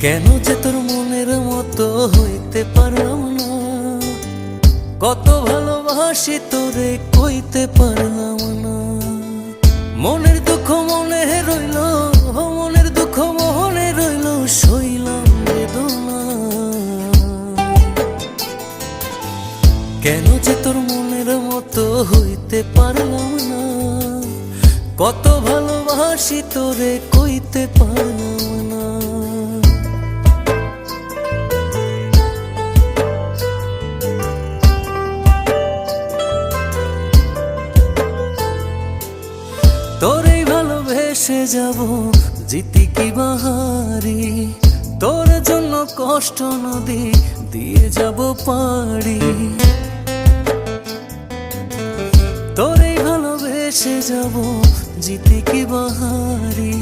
কেন যে তোর মনের মতো হইতে পারলাম না, কত ভালোবাসি তোরে কইতে পারলাম না। মনের দুঃখ মনে রইল, মনের দুঃখ মনে রইল, সইলাম বেদনা। কেন যে তোর মনের মতো হইতে পারলাম না, কত ভালোবাসি তোরে কইতে পারলাম না। তোরেই ভালোবেসে যাব জিতি কি বাহারি, তোর জন্য কষ্ট নদী দিয়ে যাব পাড়ি। তোরেই ভালোবেসে যাব জিতি কি বাহারি।